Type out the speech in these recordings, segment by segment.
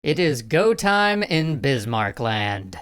It is go time in Bismarck land.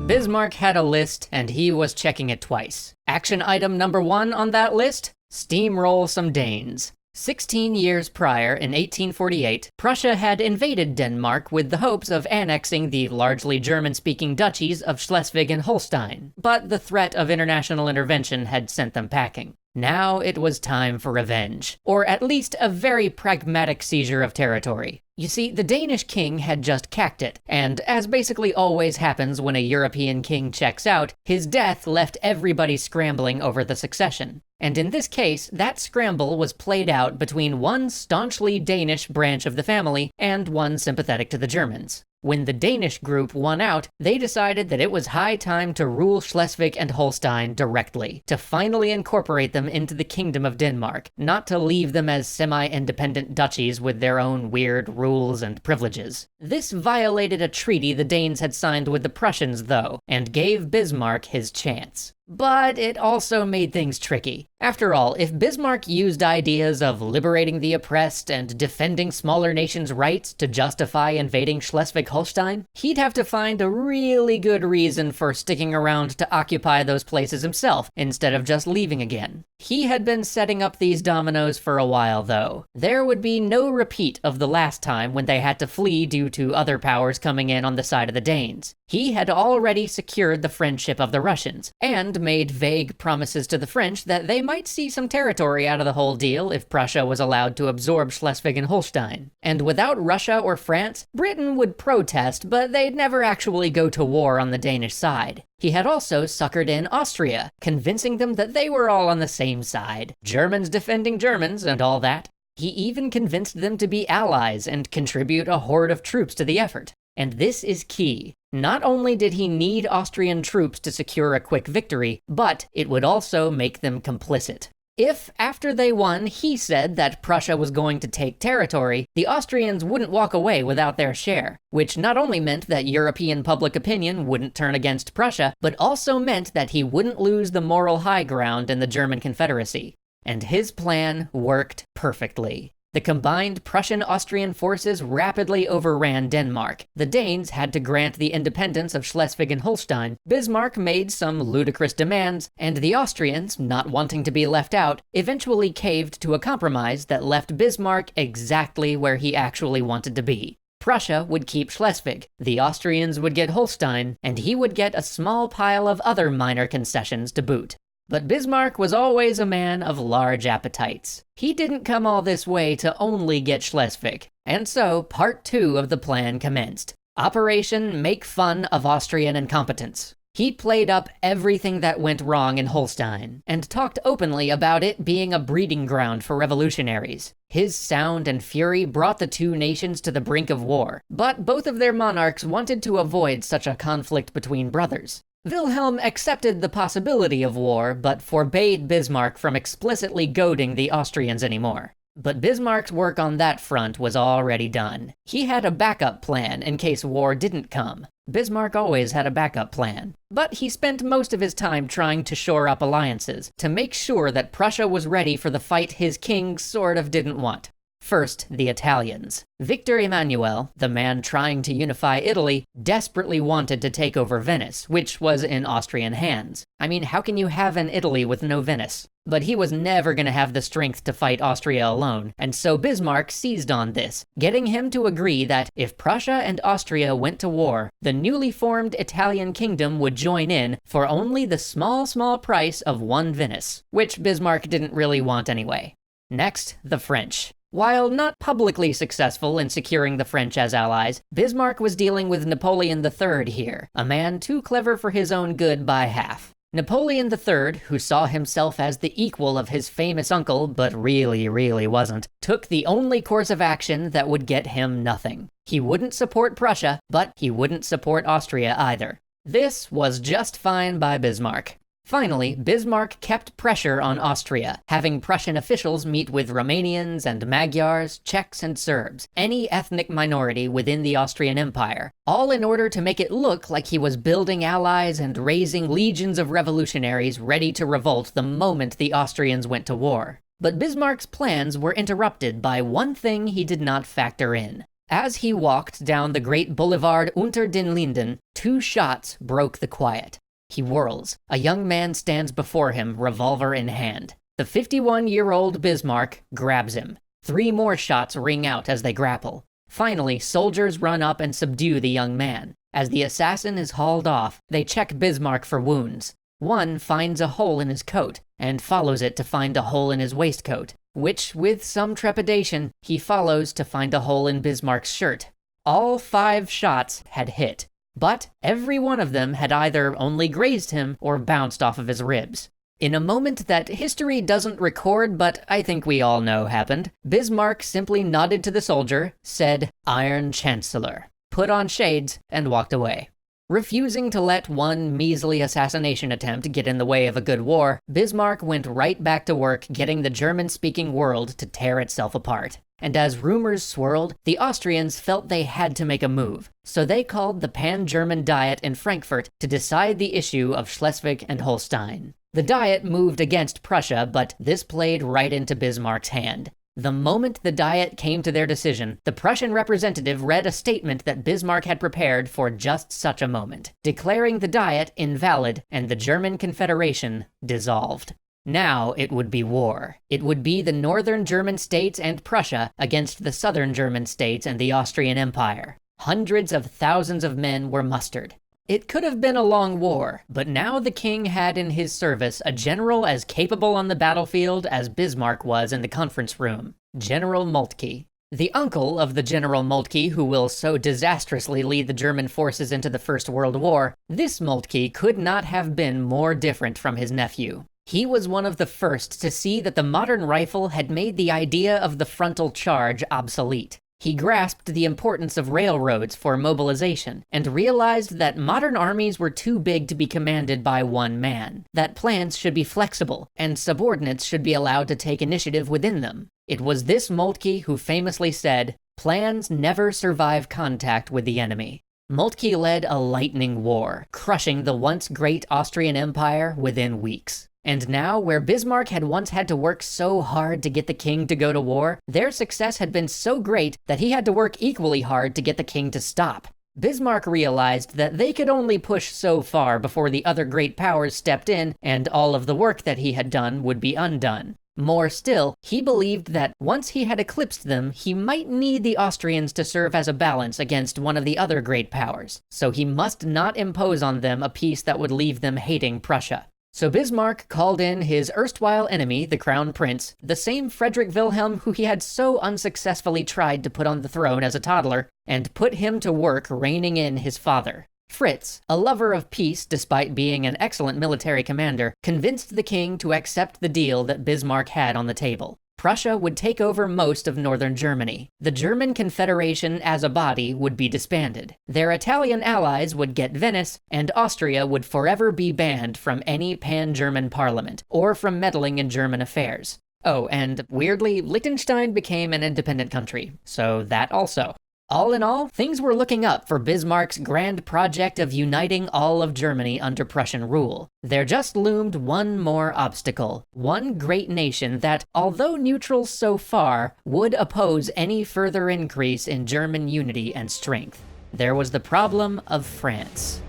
Bismarck had a list, and he was checking it twice. Action item number 1 on that list? Steamroll some Danes. 16 years prior, in 1848, Prussia had invaded Denmark with the hopes of annexing the largely German-speaking duchies of Schleswig and Holstein, but the threat of international intervention had sent them packing. Now it was time for revenge, or at least a very pragmatic seizure of territory. You see, the Danish king had just cacked it, and as basically always happens when a European king checks out, his death left everybody scrambling over the succession. And in this case, that scramble was played out between one staunchly Danish branch of the family and one sympathetic to the Germans. When the Danish group won out, they decided that it was high time to rule Schleswig and Holstein directly, to finally incorporate them into the Kingdom of Denmark, not to leave them as semi-independent duchies with their own weird rules and privileges. This violated a treaty the Danes had signed with the Prussians, though, and gave Bismarck his chance. But it also made things tricky. After all, if Bismarck used ideas of liberating the oppressed and defending smaller nations' rights to justify invading Schleswig-Holstein, he'd have to find a really good reason for sticking around to occupy those places himself, instead of just leaving again. He had been setting up these dominoes for a while, though. There would be no repeat of the last time when they had to flee due to other powers coming in on the side of the Danes. He had already secured the friendship of the Russians, and made vague promises to the French that they might see some territory out of the whole deal if Prussia was allowed to absorb Schleswig and Holstein. And without Russia or France, Britain would protest, but they'd never actually go to war on the Danish side. He had also suckered in Austria, convincing them that they were all on the same side. Germans defending Germans and all that. He even convinced them to be allies and contribute a horde of troops to the effort. And this is key. Not only did he need Austrian troops to secure a quick victory, but it would also make them complicit. If, after they won, he said that Prussia was going to take territory, the Austrians wouldn't walk away without their share, which not only meant that European public opinion wouldn't turn against Prussia, but also meant that he wouldn't lose the moral high ground in the German Confederacy. And his plan worked perfectly. The combined Prussian-Austrian forces rapidly overran Denmark. The Danes had to grant the independence of Schleswig and Holstein. Bismarck made some ludicrous demands, and the Austrians, not wanting to be left out, eventually caved to a compromise that left Bismarck exactly where he actually wanted to be. Prussia would keep Schleswig, the Austrians would get Holstein, and he would get a small pile of other minor concessions to boot. But Bismarck was always a man of large appetites. He didn't come all this way to only get Schleswig. And so, part 2 of the plan commenced. Operation Make Fun of Austrian Incompetence. He played up everything that went wrong in Holstein, and talked openly about it being a breeding ground for revolutionaries. His sound and fury brought the two nations to the brink of war, but both of their monarchs wanted to avoid such a conflict between brothers. Wilhelm accepted the possibility of war, but forbade Bismarck from explicitly goading the Austrians anymore. But Bismarck's work on that front was already done. He had a backup plan in case war didn't come. Bismarck always had a backup plan. But he spent most of his time trying to shore up alliances, to make sure that Prussia was ready for the fight his king sort of didn't want. First, the Italians. Victor Emmanuel, the man trying to unify Italy, desperately wanted to take over Venice, which was in Austrian hands. I mean, how can you have an Italy with no Venice? But he was never going to have the strength to fight Austria alone, and so Bismarck seized on this, getting him to agree that if Prussia and Austria went to war, the newly formed Italian kingdom would join in for only the small price of one Venice, which Bismarck didn't really want anyway. Next, the French. While not publicly successful in securing the French as allies, Bismarck was dealing with Napoleon III here, a man too clever for his own good by half. Napoleon III, who saw himself as the equal of his famous uncle, but really wasn't, took the only course of action that would get him nothing. He wouldn't support Prussia, but he wouldn't support Austria either. This was just fine by Bismarck. Finally, Bismarck kept pressure on Austria, having Prussian officials meet with Romanians and Magyars, Czechs and Serbs, any ethnic minority within the Austrian Empire, all in order to make it look like he was building allies and raising legions of revolutionaries ready to revolt the moment the Austrians went to war. But Bismarck's plans were interrupted by one thing he did not factor in. As he walked down the great boulevard Unter den Linden, 2 shots broke the quiet. He whirls. A young man stands before him, revolver in hand. The 51-year-old Bismarck grabs him. 3 more shots ring out as they grapple. Finally, soldiers run up and subdue the young man. As the assassin is hauled off, they check Bismarck for wounds. One finds a hole in his coat, and follows it to find a hole in his waistcoat, which, with some trepidation, he follows to find a hole in Bismarck's shirt. All 5 shots had hit, but every one of them had either only grazed him or bounced off of his ribs. In a moment that history doesn't record, but I think we all know happened, Bismarck simply nodded to the soldier, said, "Iron Chancellor," put on shades, and walked away. Refusing to let one measly assassination attempt get in the way of a good war, Bismarck went right back to work getting the German-speaking world to tear itself apart. And as rumors swirled, the Austrians felt they had to make a move, so they called the Pan-German Diet in Frankfurt to decide the issue of Schleswig and Holstein. The Diet moved against Prussia, but this played right into Bismarck's hand. The moment the Diet came to their decision, the Prussian representative read a statement that Bismarck had prepared for just such a moment, declaring the Diet invalid and the German Confederation dissolved. Now it would be war. It would be the northern German states and Prussia against the southern German states and the Austrian Empire. Hundreds of thousands of men were mustered. It could have been a long war, but now the king had in his service a general as capable on the battlefield as Bismarck was in the conference room, General Moltke. The uncle of the General Moltke who will so disastrously lead the German forces into the First World War, this Moltke could not have been more different from his nephew. He was one of the first to see that the modern rifle had made the idea of the frontal charge obsolete. He grasped the importance of railroads for mobilization, and realized that modern armies were too big to be commanded by one man, that plans should be flexible, and subordinates should be allowed to take initiative within them. It was this Moltke who famously said, "Plans never survive contact with the enemy." Moltke led a lightning war, crushing the once great Austrian Empire within weeks. And now, where Bismarck had once had to work so hard to get the king to go to war, their success had been so great that he had to work equally hard to get the king to stop. Bismarck realized that they could only push so far before the other great powers stepped in and all of the work that he had done would be undone. More still, he believed that once he had eclipsed them, he might need the Austrians to serve as a balance against one of the other great powers, so he must not impose on them a peace that would leave them hating Prussia. So Bismarck called in his erstwhile enemy, the Crown Prince, the same Frederick Wilhelm who he had so unsuccessfully tried to put on the throne as a toddler, and put him to work reining in his father. Fritz, a lover of peace despite being an excellent military commander, convinced the king to accept the deal that Bismarck had on the table. Prussia would take over most of northern Germany. The German Confederation as a body would be disbanded. Their Italian allies would get Venice, and Austria would forever be banned from any pan-German parliament, or from meddling in German affairs. Oh, and weirdly, Liechtenstein became an independent country, so that also. All in all, things were looking up for Bismarck's grand project of uniting all of Germany under Prussian rule. There just loomed one more obstacle, one great nation that, although neutral so far, would oppose any further increase in German unity and strength. There was the problem of France.